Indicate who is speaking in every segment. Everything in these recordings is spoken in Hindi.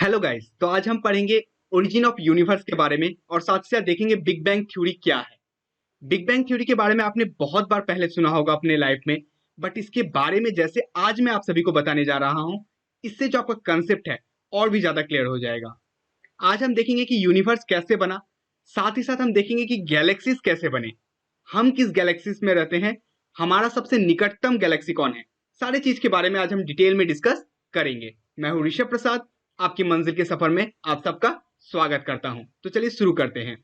Speaker 1: Hello guys. तो आज हम पढ़ेंगे ओरिजिन ऑफ यूनिवर्स के बारे में और साथ ही साथ देखेंगे बिग बैंग थ्योरी क्या है। बिग बैंग थ्योरी के बारे में आपने बहुत बार पहले सुना होगा अपने लाइफ में, बट इसके बारे में जैसे आज मैं आप सभी को बताने जा रहा हूं, इससे जो आपका कंसेप्ट है और भी ज्यादा क्लियर हो जाएगा। आज हम देखेंगे कि यूनिवर्स कैसे बना, साथ ही साथ हम देखेंगे कि गैलेक्सीज कैसे बने, हम किस गैलेक्सीज में रहते हैं, हमारा सबसे निकटतम गैलेक्सी कौन है। सारी चीज के बारे में आज हम डिटेल में डिस्कस करेंगे। मैं हूं ऋषभ प्रसाद, आपकी मंजिल के सफर में आप सबका स्वागत करता हूं। तो चलिए शुरू करते हैं।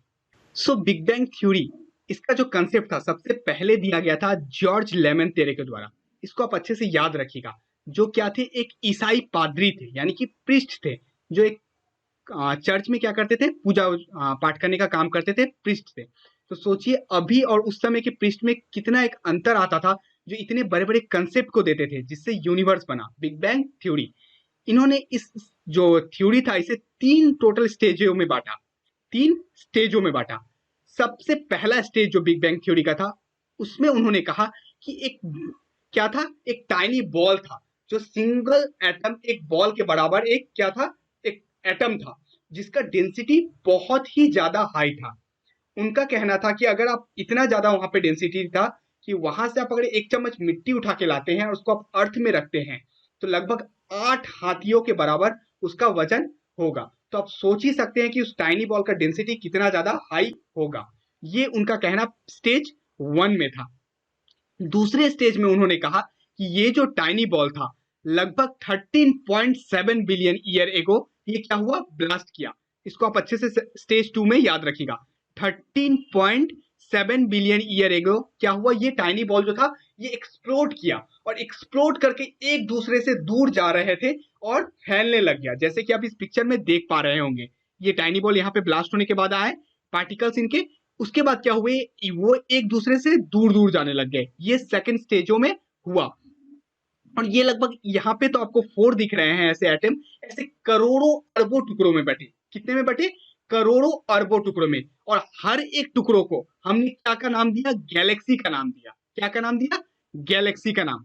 Speaker 1: बिग बैंग थ्योरी, इसका जो कंसेप्ट था सबसे पहले दिया गया था जॉर्ज लेमन तेरे के द्वारा। इसको आप अच्छे से याद रखिएगा। जो क्या थे, एक ईसाई पादरी थे, यानी कि प्रीस्ट थे, जो एक चर्च में क्या करते थे, पूजा पाठ करने का काम करते थे, प्रीस्ट थे। तो सोचिए अभी और उस समय के प्रीस्ट में कितना एक अंतर आता था, जो इतने बड़े बड़े कंसेप्ट को देते थे जिससे यूनिवर्स बना, बिग बैंग थ्योरी। इन्होंने इस जो थ्योरी था इसे तीन टोटल स्टेजों में बांटा, तीन स्टेजों में बांटा। सबसे पहला स्टेज जो बिग बैंग थ्योरी का था, उसमें उन्होंने कहा कि एक क्या था, एक टाइनी बॉल था, जो सिंगल एटम, एक बॉल के बराबर एक क्या था, एक एटम था, जिसका डेंसिटी बहुत ही ज्यादा हाई था। उनका कहना था कि अगर आप इतना ज्यादा वहां पे डेंसिटी था कि वहां से आप अगर एक चम्मच मिट्टी उठा के लाते हैं और उसको आप अर्थ में रखते हैं तो लगभग 8 हाथियों के बराबर उसका वजन होगा। तो आप सोच ही सकते हैं कि उस टाइनी बॉल का डेंसिटी कितना ज्यादा हाई होगा। ये उनका कहना स्टेज 1 में था। दूसरे स्टेज में उन्होंने कहा कि ये जो टाइनी बॉल था, लगभग 13.7 बिलियन ईयर एगो ये क्या हुआ, ब्लास्ट किया। इसको आप अच्छे से स्टेज 2 में याद रखिएगा। 13.7 बिलियन ईयर एगो क्या हुआ, ये टाइनी बॉल जो था ये एक्सप्लोड किया, और एक्सप्लोड करके एक दूसरे से दूर जा रहे थे और फैलने लग गया, जैसे कि आप इस पिक्चर में देख पा रहे होंगे। ये टाइनी बॉल यहाँ पे ब्लास्ट होने के बाद आए पार्टिकल्स इनके, उसके बाद क्या हुए, वो एक दूसरे से दूर दूर जाने लग गए। ये सेकंड स्टेजों में हुआ। और ये लगभग यहाँ पे तो आपको 4 दिख रहे हैं ऐसे एटम, ऐसे करोड़ों अरबों टुकड़ों में बटे। कितने में बटे, करोड़ों अरबों टुकड़ों में। और हर एक टुकड़ों को हमने क्या का नाम दिया, गैलेक्सी का नाम दिया। क्या का नाम दिया, गैलेक्सी का नाम।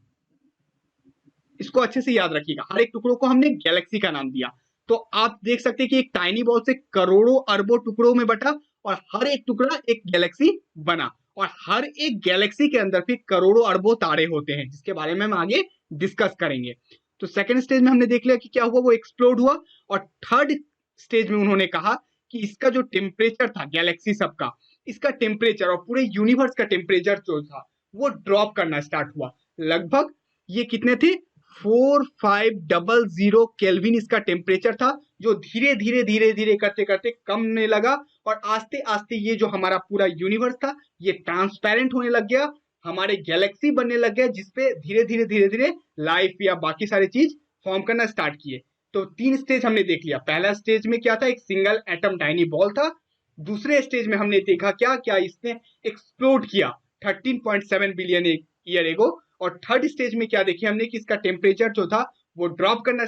Speaker 1: इसको अच्छे से याद रखिएगा, हर एक टुकड़ों को हमने गैलेक्सी का नाम दिया। तो आप देख सकते हैं कि एक टाइनी बॉल से करोड़ों अरबों टुकड़ों में बटा और हर एक टुकड़ा एक गैलेक्सी बना। और हर एक गैलेक्सी के अंदर फिर करोड़ों अरबों तारे होते हैं, जिसके बारे में हम आगे डिस्कस करेंगे। तो सेकंड स्टेज में हमने देख लिया कि क्या हुआ, वो एक्सप्लोड हुआ। और थर्ड स्टेज में उन्होंने कहा कि इसका जो टेम्परेचर था गैलेक्सी सबका, इसका टेम्परेचर और पूरे यूनिवर्स का टेम्परेचर जो था वो ड्रॉप करना स्टार्ट हुआ। लगभग ये कितने थे, 4500 केल्विन इसका टेम्परेचर था, जो धीरे धीरे धीरे धीरे करते करते कम होने लगा। और आस्ते आस्ते ये जो हमारा पूरा यूनिवर्स था ये ट्रांसपेरेंट होने लग गया, हमारे गैलेक्सी बनने लग गया, जिसपे धीरे धीरे धीरे धीरे लाइफ या बाकी सारी चीज फॉर्म करना स्टार्ट किए। तो 3 स्टेज हमने देख लिया। पहला स्टेज में क्या था, एक सिंगल एटम टाइनी बॉल था। दूसरे स्टेज में हमने देखा क्या क्या इसने एक्सप्लोड किया 13.7 बिलियन ईयर एगो। और थर्ड स्टेज में क्या देखिए हमने कि इसका टेम्परेचर जो था वो ड्रॉप करना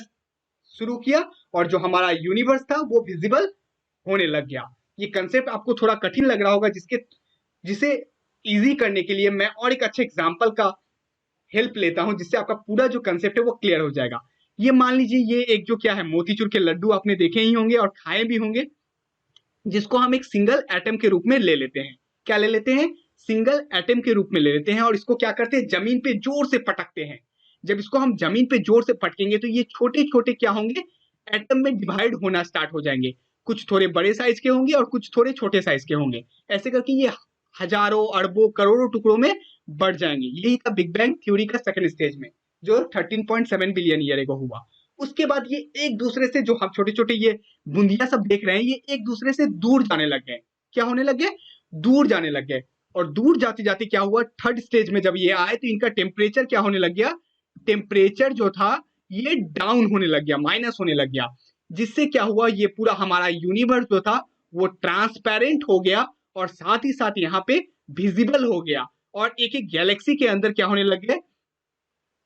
Speaker 1: शुरू किया, और जो हमारा यूनिवर्स था वो विजिबल होने लग गया। ये कंसेप्ट आपको थोड़ा कठिन लग रहा होगा, जिसे इजी करने के लिए मैं और एक अच्छे एग्जांपल का हेल्प लेता हूं, जिससे आपका पूरा जो कंसेप्ट है वो क्लियर हो जाएगा। ये मान लीजिए ये एक जो क्या है, मोतीचूर के लड्डू आपने देखे ही होंगे और खाए भी होंगे, जिसको हम एक सिंगल एटम के रूप में ले लेते हैं। क्या ले लेते हैं, सिंगल एटम के रूप में ले लेते हैं, और इसको क्या करते हैं, जमीन पे जोर से पटकते हैं। जब इसको हम जमीन पे जोर से पटकेंगे तो ये छोटे छोटे क्या होंगे, एटम में डिवाइड होना स्टार्ट हो जाएंगे। कुछ थोड़े बड़े साइज के होंगे और कुछ थोड़े छोटे साइज के होंगे। ऐसे करके ये हजारों अरबों करोड़ों टुकड़ों में बढ़ जाएंगे। यही था बिग बैंग थ्योरी का सेकंड स्टेज में, जो 13.7 बिलियन ईयर एगो हुआ। उसके बाद ये एक दूसरे से, जो हम छोटे छोटे ये बूंदिया सब देख रहे हैं, ये एक दूसरे से दूर जाने लग गए। क्या होने लग गए, दूर जाने लग गए। और दूर जाते जाते क्या हुआ, थर्ड स्टेज में जब ये आए तो इनका टेम्परेचर क्या होने लग गया, टेम्परेचर जो था ये डाउन होने लग गया, माइनस होने लग गया। जिससे क्या हुआ, ये पूरा हमारा यूनिवर्स जो था वो ट्रांसपेरेंट हो गया, और साथ ही साथ यहाँ पे विजिबल हो गया। और एक एक गैलेक्सी के अंदर क्या होने लग गए,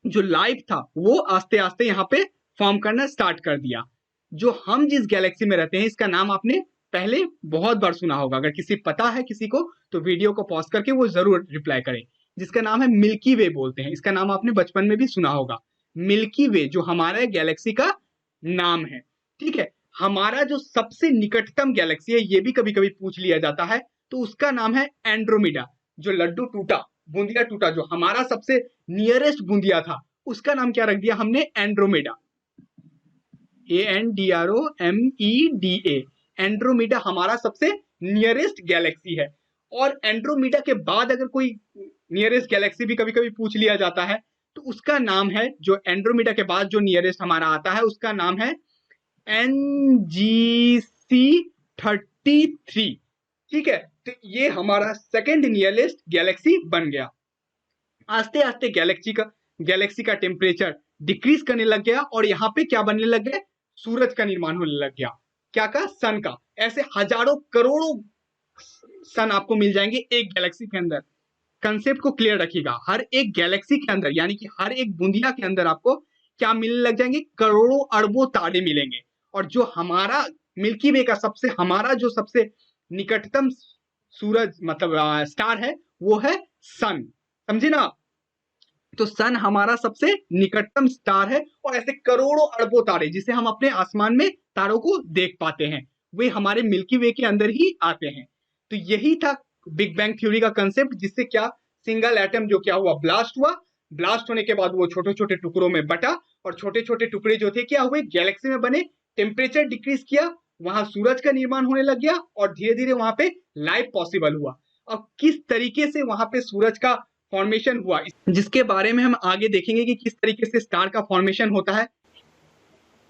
Speaker 1: जो लाइफ था वो आस्ते आस्ते यहाँ पे फॉर्म करना स्टार्ट कर दिया। जो हम जिस गैलेक्सी में रहते हैं इसका नाम आपने पहले बहुत बार सुना होगा। अगर किसी पता है किसी को तो वीडियो को पॉज करके वो जरूर रिप्लाई करें। जिसका नाम है मिल्की वे बोलते हैं। इसका नाम आपने बचपन में भी सुना होगा, मिल्की वे जो हमारे गैलेक्सी का नाम है। ठीक है, हमारा जो सबसे निकटतम गैलेक्सी है, ये भी कभी कभी पूछ लिया जाता है, तो उसका नाम है एंड्रोमेडा। जो लड्डू टूटा, बूंदिया टूटा, जो हमारा सबसे नियरेस्ट बूंदिया था, उसका नाम क्या रख दिया हमने? एंड्रोमेडा। ANDROMEDA। एंड्रोमेडा हमारा सबसे नियरेस्ट गैलेक्सी है। और एंड्रोमेडा के बाद अगर कोई नियरेस्ट गैलेक्सी भी कभी कभी पूछ लिया जाता है, तो उसका नाम है, जो एंड्रोमेडा के बाद जो नियरेस्ट हमारा आता है, उसका नाम है NGC 33। ठीक है, तो ये हमारा सेकेंड नियरेस्ट गैलेक्सी बन गया। आस्ते आस्ते गैलेक्सी का टेम्परेचर डिक्रीज करने लग गया, और यहाँ पे क्या बनने लग गया? सूरज का निर्माण होने लग गया। क्या का? सन का। ऐसे हजारों करोड़ों सन आपको मिल जाएंगे एक गैलेक्सी के अंदर। कंसेप्ट को क्लियर रखिएगा, हर एक गैलेक्सी के अंदर, यानी कि हर एक बूंदिया के अंदर आपको क्या मिलने लग जाएंगे? करोड़ों अरबों तारे मिलेंगे। और जो हमारा मिल्की वे का हमारा जो सबसे निकटतम सूरज मतलब स्टार है, वो है सन। समझे ना? तो सन हमारा सबसे निकटतम स्टार है, और ऐसे करोड़ों अरबों तारे जिसे हम अपने आसमान में तारों को देख पाते हैं, वे हमारे मिल्की वे के अंदर ही आते हैं। तो यही था बिग बैंग थ्योरी का कंसेप्ट, जिससे क्या सिंगल एटम जो क्या हुआ? ब्लास्ट हुआ। ब्लास्ट होने के बाद वो छोटे छोटे टुकड़ों में बटा, और छोटे छोटे टुकड़े जो थे क्या हुए? गैलेक्सी में बने। टेम्परेचर डिक्रीज किया, वहां सूरज का निर्माण होने लग गया, और धीरे धीरे वहां पे लाइफ पॉसिबल हुआ। अब किस तरीके से वहां पे सूरज का फॉर्मेशन हुआ, जिसके बारे में हम आगे देखेंगे कि किस तरीके से स्टार का फॉर्मेशन होता है।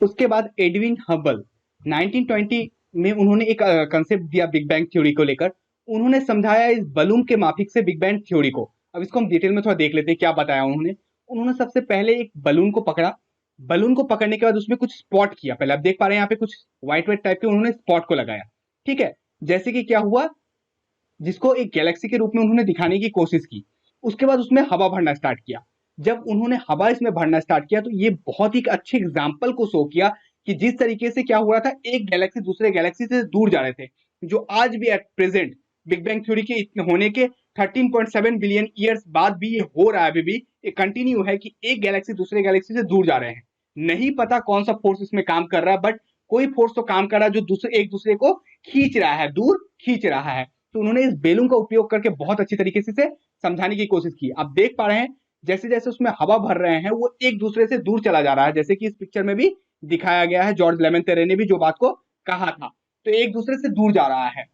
Speaker 1: उसके बाद एडविन हबल 1920 में उन्होंने एक कंसेप्ट दिया बिग बैंग थ्योरी को लेकर। उन्होंने समझाया इस बलून के माफिक से बिग बैंग थ्योरी को। अब इसको हम डिटेल में थोड़ा देख लेते हैं क्या बताया उन्होंने। उन्होंने सबसे पहले एक बलून को पकड़ा। बलून को पकड़ने के बाद उसमें कुछ स्पॉट किया। पहले आप देख पा रहे हैं यहाँ पे कुछ व्हाइट व्हाइट टाइप के उन्होंने स्पॉट को लगाया। ठीक है, जैसे कि क्या हुआ, जिसको एक गैलेक्सी के रूप में उन्होंने दिखाने की कोशिश की। उसके बाद उसमें हवा भरना स्टार्ट किया। जब उन्होंने हवा इसमें भरना स्टार्ट किया, तो ये बहुत ही अच्छे एग्जाम्पल को शो किया कि जिस तरीके से क्या हुआ था, एक गैलेक्सी दूसरे गैलेक्सी से दूर जा रहे थे, जो आज भी at present big bang theory के होने के 13.7 बिलियन ईयर्स बाद भी ये हो रहा है। अभी भी ये कंटिन्यू है कि एक गैलेक्सी दूसरे गैलेक्सी से दूर जा रहे हैं। नहीं पता कौन सा फोर्स इसमें काम कर रहा है, बट कोई फोर्स तो काम कर रहा है जो एक दूसरे को खींच रहा है, दूर खींच रहा है। तो उन्होंने इस बेलून का उपयोग करके बहुत अच्छी तरीके से समझाने की कोशिश की। आप देख पा रहे हैं जैसे जैसे उसमें हवा भर रहे हैं, वो एक दूसरे से दूर चला जा रहा है, जैसे कि इस पिक्चर में भी दिखाया गया है। जॉर्ज लेमेंटेरे ने भी जो बात को कहा था, तो एक दूसरे से दूर जा रहा है।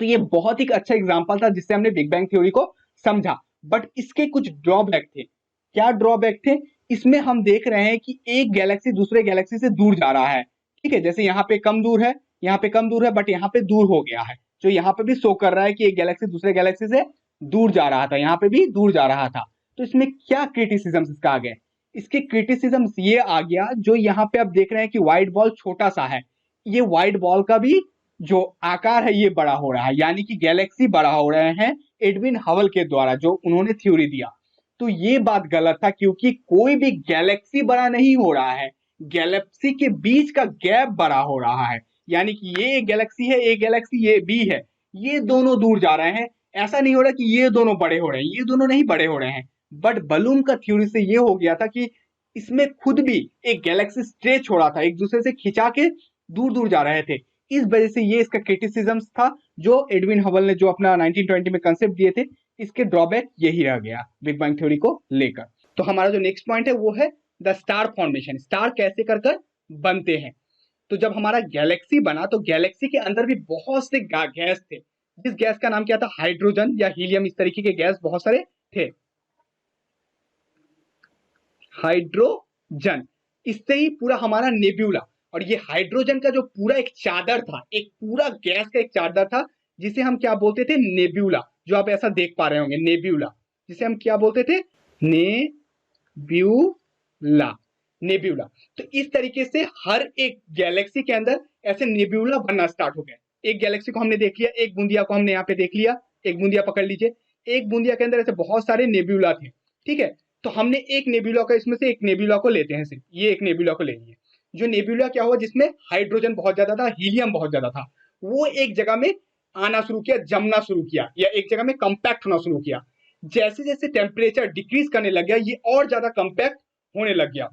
Speaker 1: तो ये बहुत ही अच्छा एग्जाम्पल था जिससे हमने बिग बैंग थ्योरी को समझा। बट इसके कुछ ड्रॉबैक थे। क्या ड्रॉबैक थे? इसमें हम देख रहे हैं कि एक गैलेक्सी दूसरे गैलेक्सी से दूर जा रहा है। ठीक है, जैसे यहाँ पे कम दूर है, यहाँ पे कम दूर है, बट यहाँ पे दूर हो गया है। जो यहाँ पे भी शो कर रहा है कि एक गैलेक्सी दूसरे गैलेक्सी से दूर जा रहा था, यहाँ पे भी दूर जा रहा था। तो इसमें क्या क्रिटिसिज्म इसका आ गए? इसके क्रिटिसिज्म ये आ गया, जो यहाँ पे आप देख रहे हैं कि व्हाइट बॉल छोटा सा है, ये व्हाइट बॉल का भी जो आकार है ये बड़ा हो रहा है, यानी कि गैलेक्सी बड़ा हो रहे हैं एडविन हबल के द्वारा, जो उन्होंने थ्योरी दिया। तो ये बात गलत था, क्योंकि कोई भी गैलेक्सी बड़ा नहीं हो रहा है, गैलेक्सी के बीच का गैप बड़ा हो रहा है। यानी कि ये एक गैलेक्सी है, एक गैलेक्सी ये बी है, ये दोनों दूर जा रहे हैं। ऐसा नहीं हो रहा कि ये दोनों बड़े हो रहे हैं, ये दोनों नहीं बड़े हो रहे हैं। बट बलून का थ्योरी से ये हो गया था कि इसमें खुद भी एक गैलेक्सी स्ट्रेच हो रहा था, एक दूसरे से खिंचा के दूर दूर जा रहे थे। इस वजह से ये इसका क्रिटिसिज्म था, जो एडविन हबल ने जो अपना 1920 में कंसेप्ट दिए थे। इसके ड्रॉबैक यही रह गया बिग बैंग थ्योरी को लेकर। तो हमारा जो नेक्स्ट पॉइंट है वो है द स्टार फॉर्मेशन। स्टार कैसे कर बनते हैं? तो जब हमारा गैलेक्सी बना, तो गैलेक्सी के अंदर भी बहुत से गैस थे। जिस गैस का नाम क्या था? हाइड्रोजन या हीलियम, इस तरीके के गैस बहुत सारे थे। हाइड्रोजन, इससे ही पूरा हमारा नेब्यूला। और ये हाइड्रोजन का जो पूरा एक चादर था, एक पूरा गैस का एक चादर था, जिसे हम क्या बोलते थे? नेब्यूला। जो आप ऐसा देख पा रहे होंगे, नेब्यूला, जिसे हम क्या बोलते थे? नेब्यूला। नेब्यूला। तो इस तरीके से हर एक गैलेक्सी के अंदर ऐसे नेब्यूला बनना स्टार्ट हो गए। एक गैलेक्सी को हमने देख लिया, एक बूंदिया को हमने यहाँ पे देख लिया, एक बूंदिया पकड़ लीजिए। एक बूंदिया के अंदर ऐसे बहुत सारे नेब्यूला थे। ठीक है, तो हमने एक नेब्यूला का, इसमें से एक नेब्यूला को लेते हैं, सिर्फ ये एक नेब्यूला को ले लिए। जो नेब्यूला क्या हुआ, जिसमें हाइड्रोजन बहुत ज्यादा था, हीलियम बहुत ज्यादा था, वो एक जगह में आना शुरू किया, जमना शुरू किया, या एक जगह में कंपैक्ट होना शुरू किया। जैसे जैसे टेम्परेचर डिक्रीज करने लग गया, ये और ज्यादा कंपैक्ट होने लग गया।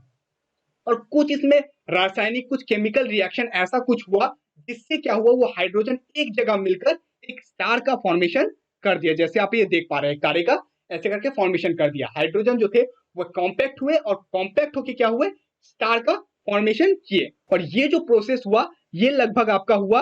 Speaker 1: और कुछ इसमें रासायनिक कुछ केमिकल रिएक्शन ऐसा कुछ हुआ जिससे क्या हुआ, वो हाइड्रोजन एक जगह मिलकर एक स्टार का फॉर्मेशन कर दिया। जैसे आप ये देख पा रहे हैं, तारे का ऐसे करके फॉर्मेशन कर दिया। हाइड्रोजन जो थे वो कॉम्पैक्ट हुए और कॉम्पैक्ट होके क्या हुए, स्टार का फॉर्मेशन किए। और ये जो प्रोसेस हुआ ये लगभग आपका हुआ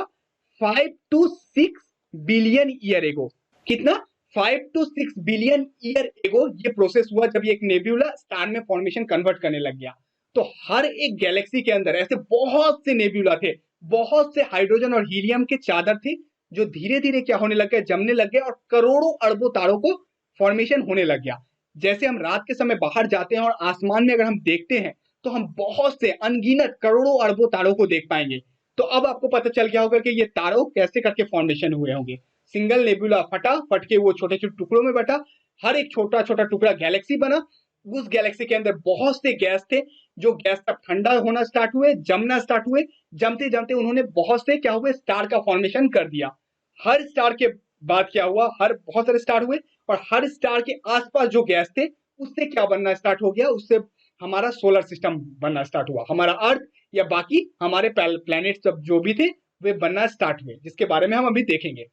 Speaker 1: 5 to 6 बिलियन ईयर एगो। कितना? 5 to 6 बिलियन ईयर एगो ये प्रोसेस हुआ, जब ये एक नेब्यूला स्टार में फॉर्मेशन कन्वर्ट करने लग गया। तो हर एक गैलेक्सी के अंदर ऐसे बहुत से नेब्यूला थे, बहुत से हाइड्रोजन और हीलियम के चादर थे, जो धीरे धीरे क्या होने लग गए, जमने लग गए और करोड़ों अरबों तारों को फॉर्मेशन होने लग गया। जैसे हम रात के समय बाहर जाते हैं और आसमान में अगर हम देखते हैं तो हम बहुत से अनगिनत करोड़ों अरबों तारों को देख पाएंगे। तो अब आपको पता चल गया होगा कि ये तारों कैसे करके फॉर्मेशन हुए होंगे। सिंगल नेबुला फटा, फट के वो छोटे छोटे टुकड़ों में बटा, हर एक छोटा छोटा टुकड़ा गैलेक्सी बना। उस गैलेक्सी के अंदर बहुत से गैस थे, जो गैस तब ठंडा होना स्टार्ट हुए, जमना स्टार्ट हुए। जमते जमते उन्होंने बहुत से क्या हुए, स्टार का फॉर्मेशन कर दिया। हर स्टार के बाद क्या हुआ, हर बहुत सारे स्टार हुए और हर स्टार के आसपास जो गैस थे उससे क्या बनना स्टार्ट हो गया, उससे हमारा सोलर सिस्टम बनना स्टार्ट हुआ। हमारा अर्थ या बाकी हमारे प्लैनेट सब जो भी थे वे बनना स्टार्ट हुए, जिसके बारे में हम अभी देखेंगे।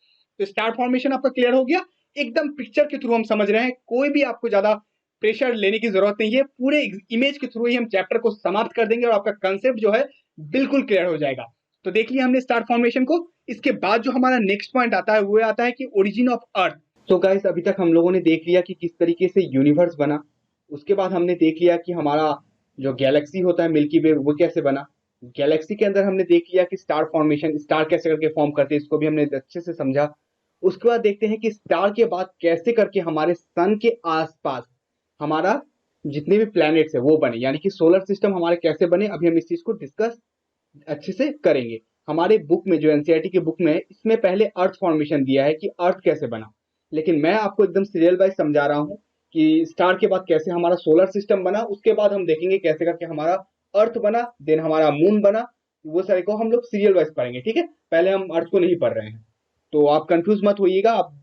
Speaker 1: तो स्टार फॉर्मेशन आपका क्लियर हो गया, एकदम पिक्चर के थ्रू हम समझ रहे हैं, कोई भी आपको ज्यादा प्रेशर लेने की जरूरत नहीं है। पूरे इमेज के थ्रू ही हम चैप्टर को समाप्त कर देंगे और आपका कंसेप्ट जो है बिल्कुल क्लियर हो जाएगा। तो देख लिया हमने स्टार फॉर्मेशन को। इसके बाद जो हमारा नेक्स्ट पॉइंट आता है वो आता है कि ओरिजिन ऑफ अर्थ। तो गाइस अभी तक हम लोगों ने देख लिया कि किस तरीके से यूनिवर्स बना। उसके बाद हमने देख लिया कि हमारा जो गैलेक्सी होता है मिल्की वे, वो कैसे बना। गैलेक्सी के अंदर हमने देख लिया कि स्टार फॉर्मेशन, स्टार कैसे करके फॉर्म करते हैं, इसको भी हमने अच्छे से समझा। उसके बाद देखते हैं कि स्टार के बाद कैसे करके हमारे सन के आसपास हमारा जितने भी प्लैनेट्स है वो बने, यानी कि सोलर सिस्टम हमारे कैसे बने। अभी हम इस चीज को डिस्कस अच्छे से करेंगे। हमारे बुक में जो एनसीईआरटी की बुक में है, इसमें पहले अर्थ फॉर्मेशन दिया है कि अर्थ कैसे बना, लेकिन मैं आपको एकदम सीरियल वाइज समझा रहा हूँ कि स्टार के बाद कैसे हमारा सोलर सिस्टम बना। उसके बाद हम देखेंगे कैसे करके हमारा अर्थ बना, देन हमारा मून बना। वो सारे को हम लोग सीरियल वाइज पढ़ेंगे, ठीक है। पहले हम अर्थ को नहीं पढ़ रहे हैं, तो आप कंफ्यूज मत होइएगा। आप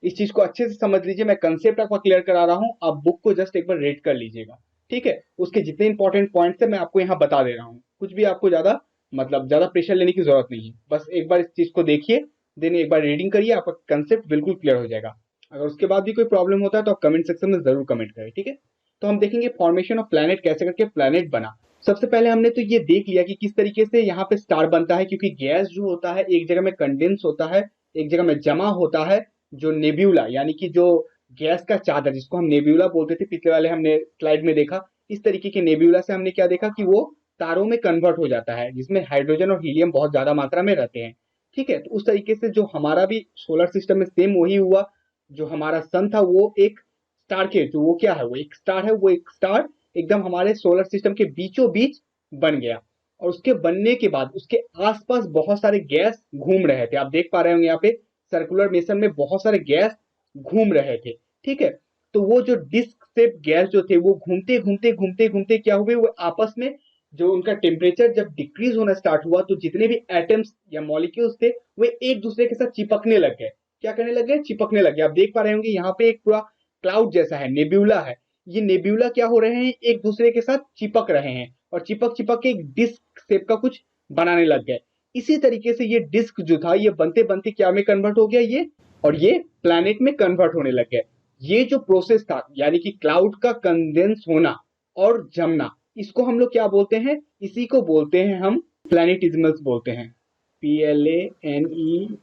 Speaker 1: इस चीज को अच्छे से समझ लीजिए। मैं कंसेप्ट आपको क्लियर करा रहा हूँ, आप बुक को जस्ट एक बार रीड कर लीजिएगा, ठीक है। उसके जितने इंपॉर्टेंट पॉइंट्स है मैं आपको यहाँ बता दे रहा हूँ। कुछ भी आपको ज्यादा ज्यादा प्रेशर लेने की जरूरत नहीं है। बस एक बार इस चीज को देखिए, देन एक बार रीडिंग करिए, आपका कंसेप्ट बिल्कुल क्लियर हो जाएगा। अगर उसके बाद भी कोई प्रॉब्लम होता है तो आप कमेंट सेक्शन में जरूर कमेंट करें, ठीक है। तो हम देखेंगे फॉर्मेशन ऑफ प्लैनेट, कैसे करके प्लैनेट बना। सबसे पहले हमने तो ये देख लिया कि किस तरीके से यहाँ पे स्टार बनता है, क्योंकि गैस जो होता है एक जगह में कंडेंस होता है, एक जगह में जमा होता है। जो नेब्यूला यानी कि जो गैस का चादर, जिसको हम नेब्यूला बोलते थे, पिछले वाले हमने स्लाइड में देखा। इस तरीके के नेब्यूला से हमने क्या देखा कि वो तारों में कन्वर्ट हो जाता है, जिसमें हाइड्रोजन और हीलियम बहुत ज्यादा मात्रा में रहते हैं, ठीक है। तो उस तरीके से जो हमारा भी सोलर सिस्टम में सेम वही हुआ। जो हमारा सन था वो एक स्टार के, जो वो क्या है, वो एक स्टार है, वो एक स्टार एकदम हमारे सोलर सिस्टम के बीचों बीच बन गया। और उसके बनने के बाद उसके आसपास बहुत सारे गैस घूम रहे थे। आप देख पा रहे होंगे यहाँ पे सर्कुलर मेसन में बहुत सारे गैस घूम रहे थे, ठीक है। तो वो जो डिस्क शेप गैस जो थे वो घूमते घूमते घूमते घूमते क्या हुए, वो आपस में जो उनका टेम्परेचर जब डिक्रीज होना स्टार्ट हुआ तो जितने भी एटम्स या मॉलिक्यूल्स थे वे एक दूसरे के साथ चिपकने लग गए। क्या करने लग गए? चिपकने लग गए। आप देख पा रहे होंगे यहाँ पे एक पूरा क्लाउड जैसा है, नेब्यूला है। ये नेब्यूला क्या हो रहे हैं, एक दूसरे के साथ चिपक रहे हैं और चिपक चिपक के एक डिस्क शेप का कुछ बनाने लग गए। इसी तरीके से ये डिस्क जो था ये बनते बनते क्या में कन्वर्ट हो गया, ये और ये प्लैनेट में कन्वर्ट होने लग गए। ये जो प्रोसेस था यानी कि क्लाउड का कंडेंस होना और जमना, इसको हम लोग क्या बोलते हैं? इसी को बोलते हैं हम प्लैनेटिज्मल्स बोलते हैं। PLANETESIMAL,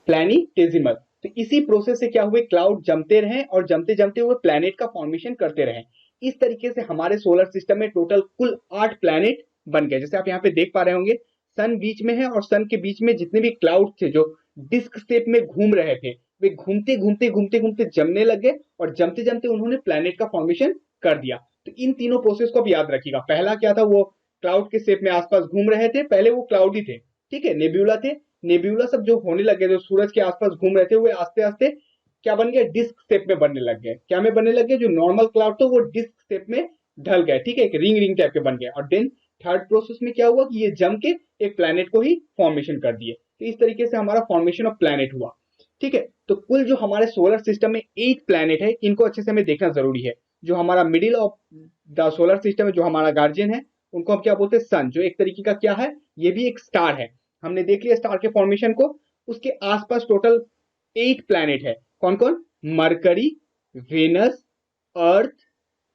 Speaker 1: प्लैनेटिज्मल। तो इसी प्रोसेस से क्या हुए, क्लाउड जमते रहे और जमते जमते हुए प्लैनेट का फॉर्मेशन करते रहे। इस तरीके से हमारे सोलर सिस्टम में टोटल कुल 8 प्लैनेट बन गए। जैसे आप यहाँ पे देख पा रहे होंगे सन बीच में है और सन के बीच में जितने भी क्लाउड थे जो डिस्क शेप में घूम रहे थे, वे घूमते घूमते घूमते घूमते जमने लग गए और जमते जमते उन्होंने प्लैनेट का फॉर्मेशन कर दिया। तो इन तीनों प्रोसेस को आप याद रखिएगा। पहला क्या था, वो क्लाउड के शेप में आसपास घूम रहे थे, पहले वो क्लाउड ही थे, ठीक है, नेब्यूला थे। नेब्यूला सब जो होने लगे, जो सूरज के आसपास घूम रहे थे, वो आस्ते आस्ते क्या बन गए, डिस्क शेप में बनने लग गए। क्या में बनने लग गए? जो नॉर्मल क्लाउड था वो डिस्क शेप में ढल गए, ठीक है, एक रिंग रिंग टाइप के बन गए। और देन थर्ड प्रोसेस में क्या हुआ कि ये जम के एक प्लैनेट को ही फॉर्मेशन कर दिए। तो इस तरीके से हमारा फॉर्मेशन ऑफ प्लैनेट हुआ, ठीक है। तो कुल जो हमारे सोलर सिस्टम में 8 प्लैनेट है, इनको अच्छे से हमें देखना जरूरी है। जो हमारा middle of the solar system है, जो हमारा गार्जियन है, उनको हम क्या बोलते हैं, सन, जो एक तरीके का क्या है, ये भी एक स्टार है। हमने देख लिया स्टार के फॉर्मेशन को। उसके आसपास टोटल 8 प्लैनेट है। कौन कौन? मरकरी, वेनस, अर्थ,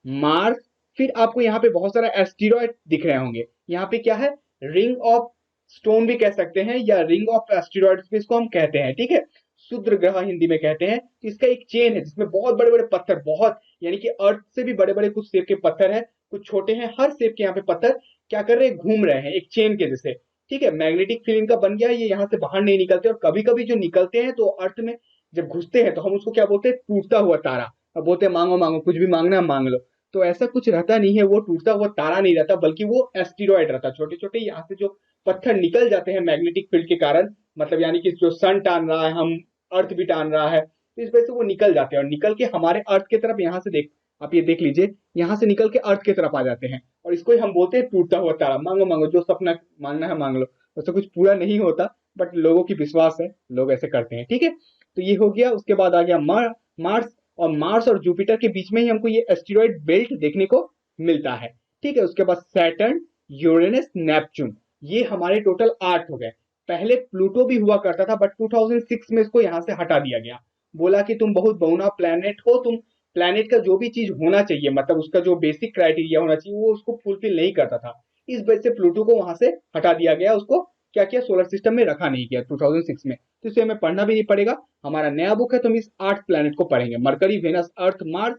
Speaker 1: मार्स। फिर आपको यहाँ पे बहुत सारा एस्टेरॉयड दिख रहे होंगे। यहाँ पे क्या है, रिंग ऑफ स्टोन भी कह सकते हैं, या रिंग ऑफ एस्टेरॉयड भी इसको हम कहते हैं। ठीक है, क्षुद्र ग्रह हिंदी में कहते हैं। इसका एक चेन है जिसमें बहुत बड़े बड़े पत्थर, बहुत यानी कि अर्थ से भी बड़े बड़े कुछ शेप के पत्थर है, कुछ छोटे हैं, हर शेप के यहाँ पे पत्थर क्या कर रहे हैं, घूम रहे हैं एक चेन के जैसे। ठीक है, मैग्नेटिक फील्ड इनका बन गया, ये यहाँ से बाहर नहीं निकलते, और कभी कभी जो निकलते हैं तो अर्थ में जब घुसते हैं तो हम उसको क्या बोलते हैं, टूटता हुआ तारा। अब बोलते हैं मांगो मांगो, कुछ भी मांगना है मांग लो। तो ऐसा कुछ रहता नहीं है, वो टूटता हुआ तारा नहीं रहता, बल्कि वो एस्टेरॉयड रहता। छोटे छोटे यहाँ से जो पत्थर निकल जाते हैं मैग्नेटिक फील्ड के कारण, मतलब यानी कि जो सन टान रहा है, हम अर्थ भी टान रहा है, तो इस वजह से वो निकल जाते हैं, और निकल के हमारे अर्थ की तरफ यहाँ से देख, आप ये देख लीजिए, यहाँ से निकल के अर्थ की तरफ आ जाते हैं, और इसको ही हम बोलते हैं टूटता हुआ तारा। मांगो मांगो, जो सपना मांगना है मांग लो। वैसे कुछ पूरा नहीं होता, बट लोगों की विश्वास है, लोग ऐसे करते हैं। ठीक है, तो ये हो गया। उसके बाद आ गया मार्स, और मार्स और जुपिटर के बीच में ही हमको ये एस्टेरॉयड बेल्ट देखने को मिलता है। ठीक है, उसके बाद सैटर्न, यूरेनस, नेपच्यून, ये हमारे टोटल 8 हो गए। पहले प्लूटो भी हुआ करता था, बट 2006 में इसको यहाँ से हटा दिया गया। बोला कि तुम बहुत बहुना प्लेनेट हो, तुम प्लेनेट का जो भी चीज होना चाहिए, मतलब उसका जो बेसिक क्राइटेरिया होना चाहिए, वो उसको फुलफिल नहीं करता था। इस वजह से प्लूटो को वहां से हटा दिया गया, उसको क्या किया, सोलर सिस्टम में रखा नहीं गया 2006 में। तो इसे हमें पढ़ना भी नहीं पड़ेगा, हमारा नया बुक है, तो हम इस 8 प्लैनेट को पढ़ेंगे। मरकरी, वेनस, अर्थ, मार्स,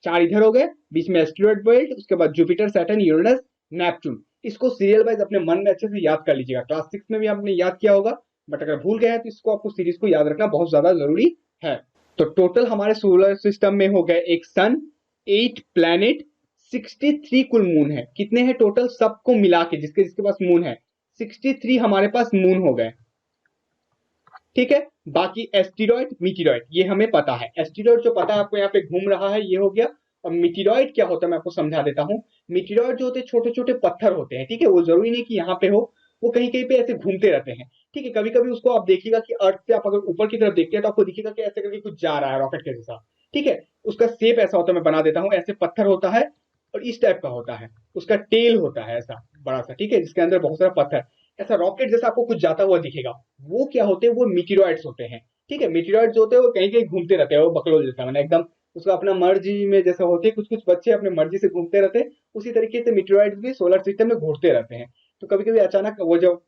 Speaker 1: 4 इधर हो गए, बीच में एस्टेरॉयड बेल्ट, उसके बाद जुपिटर, सैटर्न, यूरेनस, नेपच्यून। इसको सीरियल वाइज अपने मन में अच्छे से याद कर लीजिएगा। क्लास 6 में भी आपने याद किया होगा, बट अगर भूल गए हैं तो इसको आपको सीरीज को याद रखना बहुत ज्यादा जरूरी है। तो टोटल हमारे सोलर सिस्टम में हो गए एक सन, 8 प्लैनेट, 63 कुल मून है। कितने हैं टोटल सबको मिला के, जिसके जिसके पास मून है, 63 हमारे पास मून हो गए। ठीक है, बाकी एस्टेरॉयड, मीटेरॉयड, ये हमें पता है। एस्टेरॉयड जो पता है आपको, यहाँ पे घूम रहा है, ये हो गया। और मीटेरॉयड क्या होता है मैं आपको समझा देता हूँ। मीटेरॉयड जो होते हैं छोटे छोटे पत्थर होते हैं। ठीक है, वो जरूरी नहीं कि यहाँ पे हो, वो कहीं कहीं पे ऐसे घूमते रहते हैं। ठीक है, कभी कभी उसको आप देखिएगा कि अर्थ से आप अगर ऊपर की तरफ देखते हैं तो आपको दिखेगा कि ऐसे करके कुछ जा रहा है रॉकेट के जैसा। ठीक है, उसका शेप ऐसा होता है, मैं बना देता हूँ, ऐसे पत्थर होता है और इस टाइप का होता है। उसका टेल होता है ऐसा बड़ा सा, ठीक है, जिसके अंदर बहुत सारा पत्थर, ऐसा रॉकेट जैसा आपको कुछ जाता हुआ दिखेगा। वो क्या होते हैं, वो मीटेरॉइड्स होते हैं। ठीक है, मीटेरॉइड्स होते हैं वो कहीं कहीं घूमते रहते हैं, वो बकलोल जैसा, मैंने एकदम उसका अपना मर्जी में जैसा होते हैं, कुछ कुछ बच्चे अपने मर्जी से घूमते रहते हैं, उसी तरीके से मीटेरॉइड्स भी सोलर सिस्टम में घूमते रहते हैं। तो कभी कभी अचानक वो जब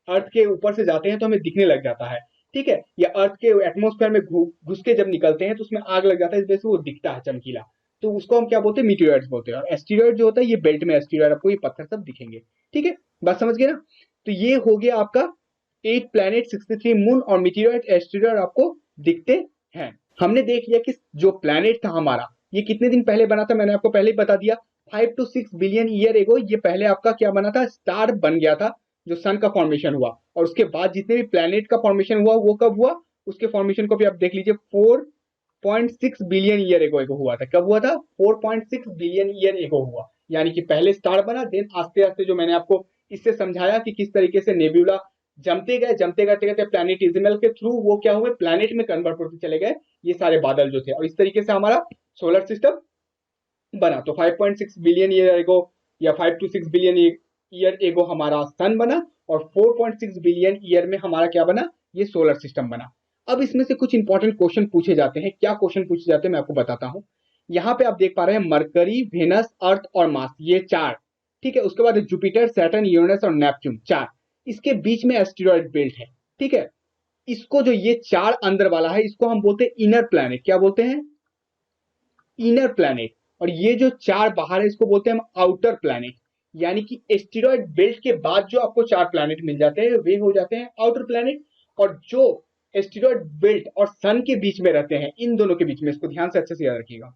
Speaker 1: अर्थ के ऊपर से जाते हैं तो हमें दिखने लग जाता है। ठीक है, या अर्थ के एटमोस्फेयर में घुस के जब निकलते हैं तो उसमें आग लग जाता है, इस वजह से वो दिखता है चमकीला। तो उसको हम क्या बोलते हैं, मीटेरॉइड्स बोलते हैं। और एस्टेरॉयड जो होता है, ये बेल्ट में एस्टेरॉयड, आपको ये पत्थर सब दिखेंगे। ठीक है, बात समझ गए ना। तो ये हो गया आपका 8 प्लैनेट, 63 मून और मीटेरॉइड, एस्टेरॉयड आपको दिखते हैं। हमने देख लिया कि जो प्लैनेट था हमारा, ये कितने दिन पहले बना था, मैंने आपको पहले ही बता दिया, 5 to 6 बिलियन ईयर एगो ये पहले आपका क्या बना था, स्टार बन गया था, जो सन का फॉर्मेशन हुआ। और उसके बाद जितने भी प्लैनेट का फॉर्मेशन हुआ वो कब हुआ, उसके फॉर्मेशन को भी आप देख लीजिए, 4.6 बिलियन ईयर एगो हुआ था। कब हुआ था, 4.6 बिलियन ईयर एगो हुआ। यानी कि पहले स्टार बना, देन आस्ते आस्ते जो मैंने आपको इससे समझाया कि किस तरीके से नेब्यूला जमते गए प्लैनेटिज्मल के थ्रू, वो क्या हुए, प्लैनेट में कन्वर्ट होते चले गए, ये सारे बादल जो थे। और इस तरीके से हमारा सोलर सिस्टम बना। तो 5.6 बिलियन ईयर एगो या 5 to 6 बिलियन ईयर एगो हमारा सन बना, और 4.6 बिलियन ईयर में हमारा क्या बना, ये सोलर सिस्टम बना। अब इसमें से कुछ इंपॉर्टेंट क्वेश्चन पूछे जाते हैं। क्या क्वेश्चन पूछे जाते हैं मैं आपको बताता हूं। यहाँ पे आप देख पा रहे हैं मरकरी, वेनस, अर्थ और मार्स, ये 4। ठीक है, उसके बाद जुपिटर, सैटर्न, यूरेनस और नेपच्यून, 4। इसके बीच में एस्टेरॉयड बेल्ट है। ठीक है, इसको जो ये 4 अंदर वाला है, इसको हम बोलते हैं इनर प्लैनेट। क्या बोलते हैं, इनर प्लैनेट। और ये जो 4 बाहर है, इसको बोलते हैं हम आउटर प्लैनेट। यानी कि एस्टेरॉयड बेल्ट के बाद जो आपको 4 प्लैनेट मिल जाते हैं, वे हो जाते हैं आउटर प्लैनेट। और जो एस्टेरॉयड बेल्ट और सन के बीच में रहते हैं, इन दोनों के बीच में, इसको ध्यान से अच्छे से याद रखिएगा,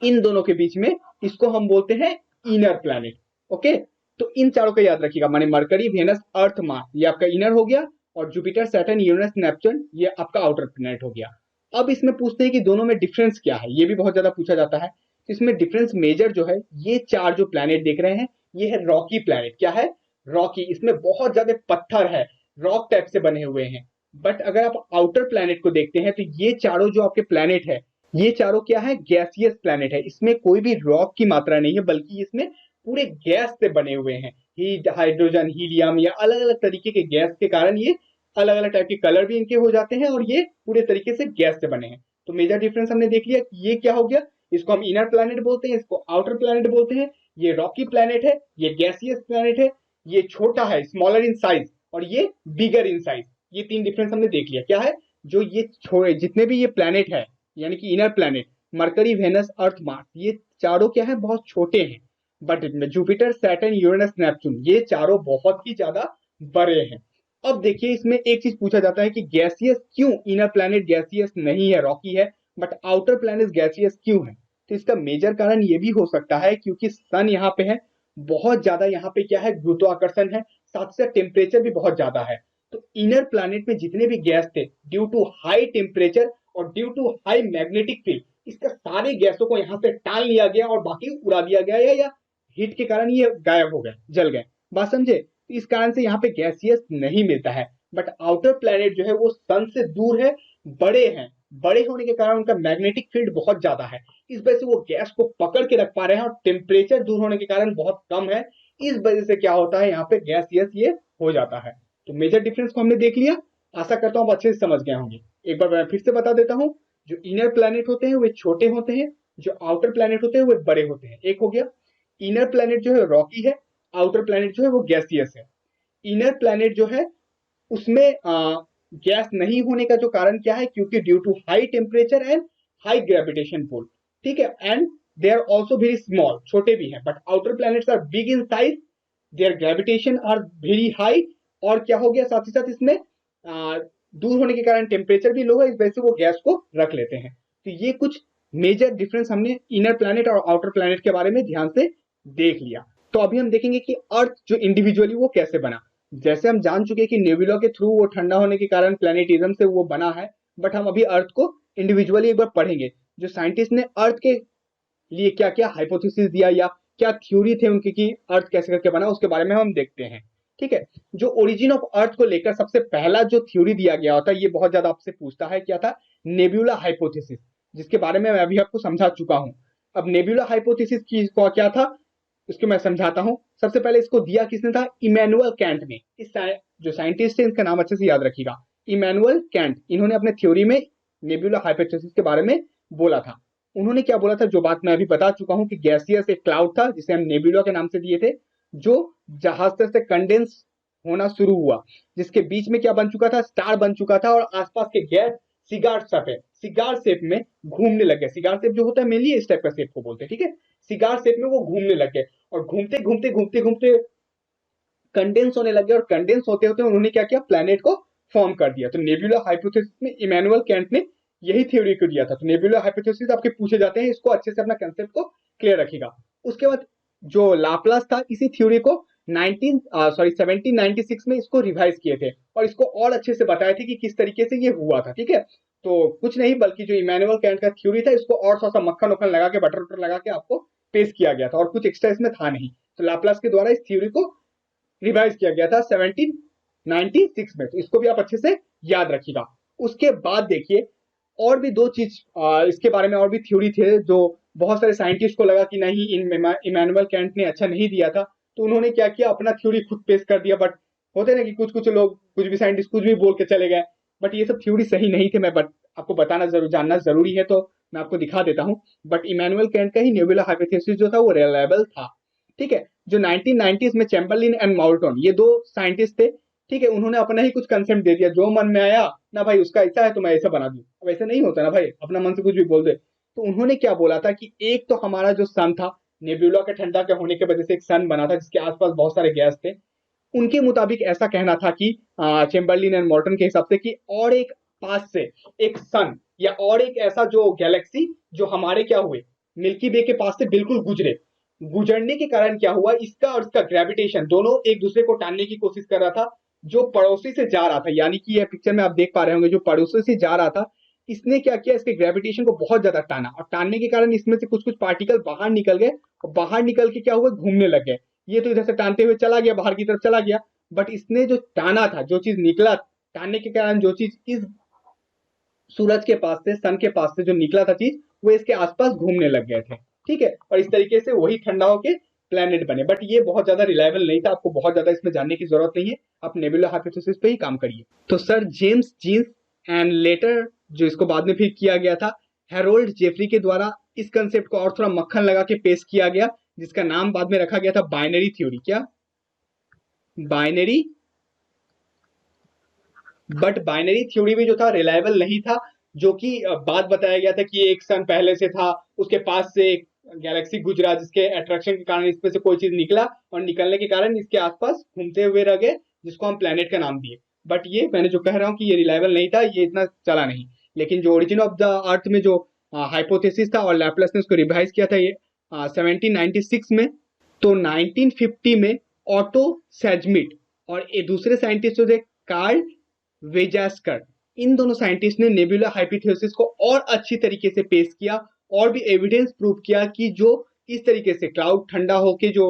Speaker 1: इन दोनों के बीच में इसको हम बोलते हैं इनर प्लैनेट। ओके, तो इन चारों को याद रखिएगा, माने मरकरी, वेनस, अर्थ, मार्स, ये आपका इनर हो गया, और जुपिटर, सैटर्न, यूरेनस, नेपच्यून, ये आपका आउटर प्लैनेट हो गया। अब इसमें पूछते हैं कि दोनों में डिफरेंस क्या है, ये भी बहुत ज्यादा पूछा जाता है। इसमें डिफरेंस मेजर जो है, ये 4 जो प्लैनेट देख रहे हैं, ये है रॉकी प्लैनेट। क्या है, रॉकी। इसमें बहुत ज्यादा पत्थर है, रॉक टाइप से बने हुए हैं। बट अगर आप आउटर प्लैनेट को देखते हैं तो ये चारों जो आपके प्लैनेट है, ये चारों क्या है, गैसियस प्लैनेट है। इसमें कोई भी रॉक की मात्रा नहीं है, बल्कि इसमें पूरे गैस से बने हुए हैं। हीट, हाइड्रोजन, हीलियम या अलग अलग तरीके के गैस के कारण ये अलग अलग टाइप के कलर भी इनके हो जाते हैं, और ये पूरे तरीके से गैस से बने हैं। तो मेजर डिफरेंस हमने देख लिया कि ये क्या हो गया, इसको हम इनर प्लैनेट बोलते हैं, इसको आउटर प्लैनेट बोलते हैं। ये रॉकी प्लैनेट है, ये गैसियस प्लैनेट है, ये छोटा है, स्मॉलर इन साइज, और ये बिगर इन साइज। ये तीन डिफरेंस हमने देख लिया। क्या है, जो ये छोटे जितने भी ये प्लैनेट है, यानी कि इनर प्लैनेट, मरकरी, वेनस, अर्थ, मार्स, ये चारों क्या है, बहुत छोटे हैं। But Jupiter, Saturn, Uranus, Neptune, ये चारों बहुत ही ज्यादा बड़े हैं। अब देखिए, इसमें एक चीज पूछा जाता है कि गैसियस क्यों, इनर प्लैनेट गैसियस नहीं है, रॉकी है, बट आउटर प्लैनेट गैसियस क्यों है? तो इसका मेजर कारण ये भी हो सकता है क्योंकि सन यहाँ पे है, बहुत ज्यादा यहाँ पे क्या है, गुरुत्वाकर्षण है, साथ से टेम्परेचर भी बहुत ज्यादा है। तो इनर प्लैनेट में जितने भी गैस थे, ड्यू टू हाई टेम्परेचर और due to high magnetic field, इसका सारे गैसों को यहाँ से टाल लिया गया और बाकी उड़ा दिया गया, या हीट के कारण ये गायब हो गए, जल गए। बात समझे? तो इस कारण से यहाँ पे गैसियस नहीं मिलता है। बट आउटर प्लैनेट जो है वो सन से दूर है, बड़े हैं, बड़े होने के कारण उनका मैग्नेटिक फील्ड बहुत ज्यादा है, इस वजह से वो गैस को पकड़ के रख पा रहे हैं, और टेम्परेचर दूर होने के कारण बहुत कम है, इस वजह से क्या होता है, यहाँ पे गैसियस ये हो जाता है। तो मेजर डिफरेंस को हमने देख लिया, आशा करता हूँ आप अच्छे से समझ गए होंगे। एक बार मैं फिर से बता देता हूँ, जो इनर प्लैनेट होते हैं वे छोटे होते हैं, जो आउटर प्लैनेट होते हैं वे बड़े होते हैं। एक हो गया, इनर प्लैनेट जो है रॉकी है, आउटर प्लैनेट जो है वो गैसियस है। इनर प्लैनेट जो है उसमें गैस नहीं होने का जो कारण क्या है, क्योंकि due to high temperature and high gravitation pull, ठीक है, and they are also very small, छोटे भी हैं। But outer planets are big in size, their gravitation are very high, और क्या हो गया, साथ ही साथ इसमें दूर होने के कारण टेम्परेचर भी लो है, इस वजह से वो गैस को रख लेते हैं। तो ये कुछ मेजर डिफरेंस हमने इनर प्लैनेट और आउटर प्लैनेट के बारे में ध्यान से देख लिया। तो अभी हम देखेंगे कि अर्थ जो इंडिविजुअली वो कैसे बना। जैसे हम जान चुके हैं कि नेबुला के थ्रू वो ठंडा होने के कारण प्लैनेटिज्म से वो बना है, बट हम अभी अर्थ को इंडिविजुअली एक बार पढ़ेंगे। जो साइंटिस्ट ने अर्थ के लिए क्या क्या हाइपोथेसिस दिया, या क्या थ्योरी थे उनकी कि अर्थ कैसे करके बना, उसके बारे में हम देखते हैं। ठीक है, जो ओरिजिन ऑफ अर्थ को लेकर सबसे पहला जो थ्योरी दिया गया होता है, ये बहुत ज्यादा आपसे पूछता है, क्या था, नेबुला हाइपोथेसिस, जिसके बारे में मैं अभी आपको समझा चुका हूं। अब नेबुला हाइपोथेसिस की क्या था, इसको मैं समझाता हूं। सबसे पहले इसको दिया किसने था, इमैनुअल कैंट ने। इस जो साइंटिस्ट है इसका नाम अच्छे से याद रखिएगा, इमैनुअल कैंट। इन्होंने अपने थ्योरी में नेबुला हाइपोथेसिस के बारे में बोला था। उन्होंने क्या बोला था, जो बात मैं अभी बता चुका हूं कि गैसियस एक क्लाउड था जिसे हम नेबुला के नाम से दिए थे, जो जहाज से कंडेंस होना शुरू हुआ, जिसके बीच में क्या बन चुका था, स्टार बन चुका था, और आसपास के गैस सिगार शेप में घूमने लग गए। सिगार शेप जो होता है मेनली इस टाइप का शेप को बोलते हैं, ठीक है, सिगार शेप में वो घूमने लग गए, और घूमते घूमते घूमते घूमते कंडेंस होने लग गए, और कंडेंस होते होते उन्होंने क्या किया, प्लैनेट को फॉर्म कर दिया। तो नेबुला हाइपोथेसिस में इमैनुअल कैंट ने यही थ्योरी को दिया था। तो नेबुला हाइपोथेसिस आपके पूछे जाते हैं, इसको अच्छे से अपना कंसेप्ट को क्लियर रखिएगा। उसके बाद जो लाप्लास था, इसी थ्योरी को 1796 में इसको रिवाइज किए थे, और इसको और अच्छे से बताए थे कि किस तरीके से ये हुआ था। ठीक है, तो कुछ नहीं बल्कि जो इमैनुअल कैंट का थ्योरी था, इसको और सा मक्खन वक्खन लगा के, बटर वटर लगा के आपको पेश किया गया था, और कुछ एक्स्ट्रा इसमें था नहीं। तो लाप्लास के द्वारा इस थ्योरी को रिवाइज किया गया था 1796 में। तो इसको भी आप अच्छे से याद रखिएगा। उसके बाद देखिए, और भी दो चीज इसके बारे में और भी थ्योरी थे, जो बहुत सारे साइंटिस्ट को लगा कि नहीं, इमैनुअल कैंट ने अच्छा नहीं दिया था, तो उन्होंने क्या किया, अपना थ्योरी खुद पेश कर दिया। बट होते ना कि कुछ कुछ लोग, कुछ भी साइंटिस्ट कुछ भी बोल के चले गए, बट ये सब थ्योरी सही नहीं थे। मैं बट आपको बताना जानना जरूरी है, तो मैं आपको दिखा देता हूँ। बट इमैनुअल कैंट का ही नेबुला हाइपोथेसिस जो था वो रिलायबल था। ठीक है, जो 1990s में चैम्बरलिन एंड मॉल्टन, ये दो साइंटिस्ट थे, ठीक है, उन्होंने अपना ही कुछ कंसेप्ट दे दिया, जो मन में आया ना भाई, उसका ऐसा है तो मैं ऐसा बना दूं। अब ऐसा नहीं होता ना भाई, अपना मन से कुछ भी बोल दे। तो उन्होंने क्या बोला था कि एक तो हमारा जो सन था, नेबुला के ठंडा के होने की वजह से एक सन बना था जिसके आसपास बहुत सारे गैस थे। उनके मुताबिक ऐसा कहना था कि चैम्बरलिन एंड मॉर्टन के हिसाब से कि और एक पास से एक सन, या और एक ऐसा जो गैलेक्सी जो हमारे क्या हुए, मिल्की वे के पास से बिल्कुल गुजरने के कारण क्या हुआ, इसका और इसका ग्रेविटेशन दोनों एक दूसरे को टानने की कोशिश कर रहा था। जो पड़ोसी से जा रहा था, यानी कि यह पिक्चर में आप देख पा रहे होंगे, जो पड़ोसी से जा रहा था, इसने क्या किया, इसके ग्रेविटेशन को बहुत ज्यादा टाना, और टानने के कारण इसमें से कुछ कुछ पार्टिकल बाहर निकल गए, और बाहर निकल के क्या हुआ, घूमने लग गए। ये तो इधर से टानते हुए चला गया, बाहर की तरफ चला गया, बट इसने जो टाना था, जो चीज निकला तानने के कारण जो चीज इस सूरज के पास से, सन के पास से जो निकला था चीज, वो इसके आसपास घूमने लग गए थे। ठीक है, और इस तरीके से वही ठंडा होके प्लेनेट बने। बट ये बहुत ज्यादा रिलायबल नहीं था, आपको बहुत ज्यादा इसमें जानने की जरूरत नहीं है, आप नेबुला हाइपोथेसिस पे ही काम करिए। तो sir James Jeans and later, जो इसको बाद में फिर किया गया था, हेरोल्ड जेफरी के द्वारा इस कंसेप्ट को और थोड़ा मक्खन लगा के पेश किया गया, जिसका नाम बाद में रखा गया था बाइनरी थ्योरी। क्या? बाइनरी। बट बाइनरी थ्योरी भी जो था रिलायबल नहीं था, जो कि बात बताया गया था कि एक सन पहले से था, उसके पास से एक गैलेक्सी गुजरा, जिसके अट्रैक्शन के कारण इसमें से कोई चीज निकला और निकलने के कारण इसके आसपास घूमते हुए रह गए, जिसको हम प्लेनेट का नाम दिए। बट ये मैंने जो कह रहा हूँ कि ये रिलायबल नहीं था, ये इतना चला नहीं। लेकिन जो ओरिजिन ऑफ द अर्थ में जो हाइपोथेसिस था और लैपलेस ने उसको रिवाइज किया था, ये 1796 में। तो 1950 में ऑटो सेजमिट और ये दूसरे साइंटिस्ट थे कार्ल वेजास्कर, इन दोनों साइंटिस्ट ने नेबुला हाइपोथेसिस को और अच्छी तरीके से पेश किया और भी एविडेंस प्रूव किया कि जो इस तरीके से क्लाउड ठंडा होके जो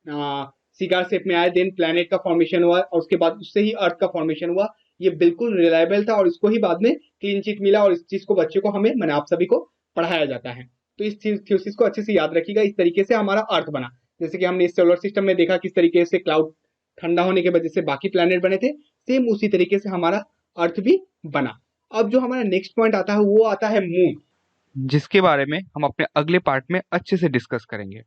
Speaker 1: सिगार शेप में आया, देन प्लैनेट का फॉर्मेशन हुआ और उसके बाद उससे ही अर्थ का फॉर्मेशन हुआ, ये बिल्कुल रिलायबल था और इसको ही बाद में क्लीन चिट मिला और इस चीज को बच्चों को हमें मैंने आप सभी को पढ़ाया जाता है। तो इस थ्योसिस को अच्छे से याद रखिएगा। इस तरीके से हमारा अर्थ बना, जैसे कि हमने इस सोलर सिस्टम में देखा किस तरीके से क्लाउड ठंडा होने की वजह से बाकी प्लैनेट बने थे, सेम उसी तरीके से हमारा अर्थ भी बना। अब जो हमारा नेक्स्ट पॉइंट आता है वो आता है मून,
Speaker 2: जिसके बारे में हम अपने अगले पार्ट में अच्छे से डिस्कस करेंगे।